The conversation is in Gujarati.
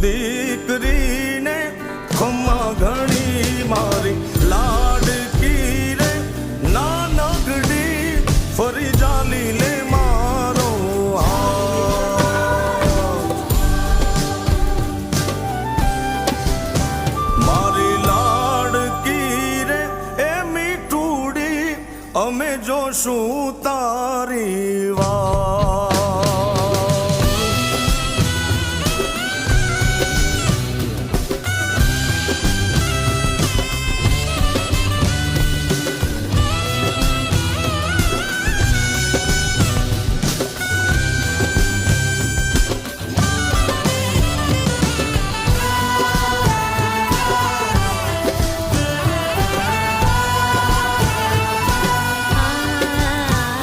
દીકરીને ખમ્મા ઘણી મારી લાડકી રે નાનકડી ફરી જાલી લે મારો મારી લાડકી રે એ મીઠુડી અમે જોશું તારી વાત